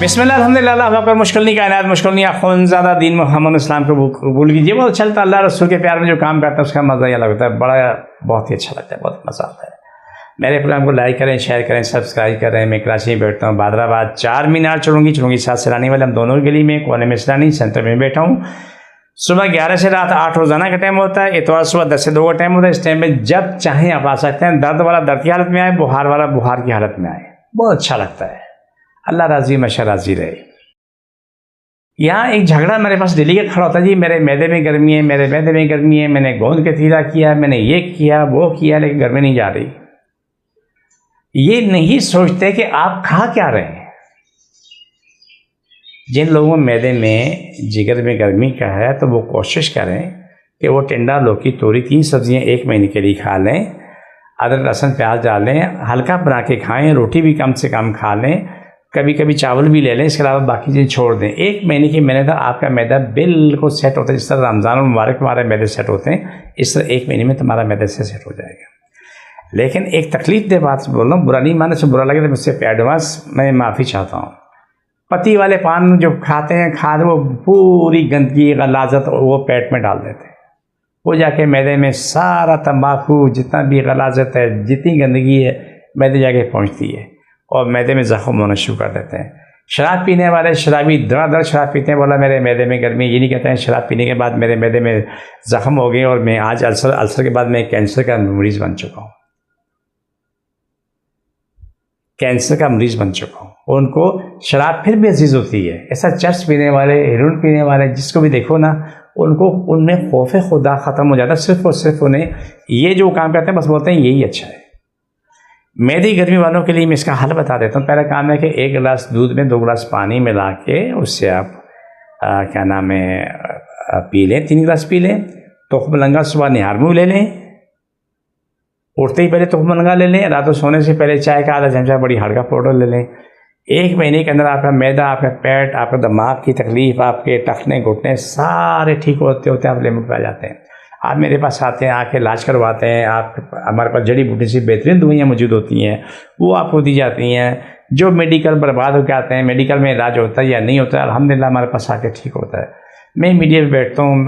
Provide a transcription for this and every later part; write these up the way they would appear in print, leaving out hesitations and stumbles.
बिस्मिल्लाह अल्हम्दुलिल्लाह अल्लाह पर मुश्किल नहीं कायनात मुश्किल नहीं आखुन ज़्यादा दीन मोहम्मद इस्लाम को भूल कीजिए। बहुत अच्छा लगता है, अल्लाह रसूल के प्यार में जो काम करता है उसका मज़ा ही अलग होता है, बहुत ही अच्छा लगता है, बहुत मज़ा आता है। मेरे प्रोग्राम को लाइक करें, शेयर करें, सब्सक्राइब करें। मैं कराची में बैठता हूँ, बादराबाद 4 मीनार चढ़ूँगी साथ सरानी वाले, हम दोनों गली में कोने में सरानी सेंटर में बैठा हूँ। सुबह 11 से रात 8 रोज़ाना का टाइम होता है, इतवार सुबह 10 से 2 का टाइम होता है। इस टाइम में जब चाहें आप आ सकते हैं। दर्द वाला दर्द की हालत में आए, बुखार वाला बुखार की हालत में आए, बहुत अच्छा लगता है। अल्लाह राजी मशा राजी रहे। यहाँ एक झगड़ा मेरे पास डेली का खड़ा होता है, जी मेरे मैदे में गर्मी है, मेरे मैदे में गर्मी है, मैंने गोंद के तीरा किया, मैंने ये किया वो किया, लेकिन गर्मी नहीं जा रही। ये नहीं सोचते कि आप खा क्या रहे हैं। जिन लोगों में मैदे में जिगर में गर्मी का है तो वो कोशिश करें कि वो टिंडा लौकी तोरी 3 सब्जियां 1 महीने के लिए खा लें, अदरक लहसुन प्याज डालें, हल्का बना के खाएं, रोटी भी कम से कम खा लें, कभी कभी चावल भी ले लें, इसके अलावा बाकी चीज़ें छोड़ दें। 1 महीने की मेहनत आपका मैदा बिल्कुल सेट होता है। जिस तरह रमज़ान मुबारक हमारे मैदे सेट होते हैं, इस तरह 1 महीने में तुम्हारा मैदे से सेट हो जाएगा। लेकिन एक तकलीफ दे बात बोल रहा हूँ, बुरा नहीं माने, से बुरा लगे तो मुझसे एडवांस मैं माफ़ी चाहता हूँ। पत्ती वाले पान जो खाते हैं वो पूरी गंदगी गलाजत वो पेट में डाल देते हैं, वो जाके मैदे में सारा तंबाकू जितना भी गलाजत है, जितनी गंदगी है, मैदे जाके पहुंचती है और मैदे में ज़ख्म होना शुरू कर देते हैं। शराब पीने वाले शराबी दर शराब पीते हैं, बोला मेरे मैदे में गर्मी, ये नहीं कहते हैं शराब पीने के बाद मेरे मैदे में ज़ख्म हो गए और मैं आज अल्सर के बाद मैं कैंसर का मरीज़ बन चुका हूँ, कैंसर का मरीज बन चुका हूँ। उनको शराब फिर भी अजीज़ होती है। ऐसा चर्च पीने वाले, हेरोइन पीने वाले, जिसको भी देखो ना, उनको उनमें खौफ खुदा ख़त्म हो जाता है। सिर्फ और सिर्फ उन्हें ये जो काम करते हैं बस बोलते हैं यही अच्छा है। मैदी गर्मी वालों के लिए मैं इसका हल बता देता हूँ। पहला काम है कि 1 गिलास दूध में 2 गिलास पानी मिला के उससे आप क्या नाम है पी लें, 3 गिलास पी लें। तुख्म लंगा सुबह निहार मुँह ले लें, उठते ही पहले तुख्म लंगा ले लें। रात को सोने से पहले चाय का आधा चमचा बड़ी हल्का पाउडर ले लें। 1 महीने के अंदर आपका मैदा, आपका पेट, आपका दिमाग की तकलीफ़, आपके टखने घुटने सारे ठीक होते होते आप लिमिट पर आ जाते हैं। आप मेरे पास आते हैं, आके इलाज करवाते हैं। आप हमारे पास जड़ी बूटी से बेहतरीन दवाइयाँ मौजूद होती हैं, वो आपको दी जाती हैं। जो मेडिकल बर्बाद होकर आते हैं, मेडिकल में इलाज होता है या नहीं होता है, अल्हम्दुलिल्लाह हमारे पास आके ठीक होता है। मैं मीडिया पे बैठता हूँ,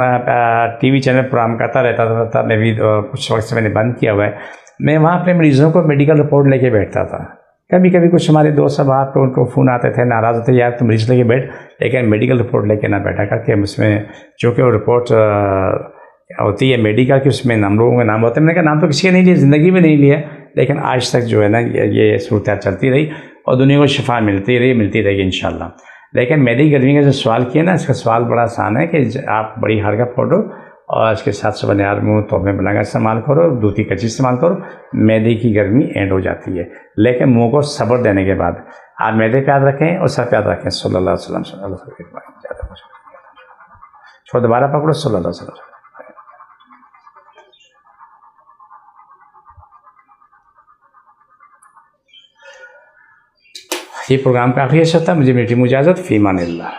TV चैनल प्रोग्राम करता रहता था। मैं भी कुछ वक्त से मैंने बंद किया हुआ है। मैं वहाँ अपने मरीज़ों को मेडिकल रिपोर्ट लेके बैठता था। कभी कभी कुछ हमारे दोस्त अब आपको उनको फ़ोन आते थे, नाराज़ होते, यार तुम मरीज़ लेके बैठ, लेकिन मेडिकल रिपोर्ट लेके ना बैठा करके उसमें चूँकि वो रिपोर्ट होती है मेडिकल की, उसमें हम लोगों के नाम होते हैं। मैंने कहा नाम तो किसी का नहीं लिया, ज़िंदगी में नहीं लिया, लेकिन आज तक जो है ना ये सूरत चलती रही और दुनिया को शिफा मिलती रहेगी इंशाल्लाह। लेकिन मैदी गर्मी का जो सवाल किया ना, इसका सवाल बड़ा आसान है कि आप बड़ी हल्का फोटो और इसके साथ सुबह निहार मुँह तोहफे बनाकर इस्तेमाल करो, दूध की कच्ची इस्तेमाल करो, मैदे की गर्मी एंड हो जाती है। लेकिन मुँह को सब्र देने के बाद आप मैदे पे याद रखें और सर पे याद रखें सल्लल्लाहु अलैहि वसल्लम। छोड़ दोबारा पकड़ो सल्लल्लाहु अलैहि वसल्लम। ये प्रोग्राम का आखिरी हिस्सा था। मुझे मेरी टीम इजाज़त, फ़ी अमानिल्लाह।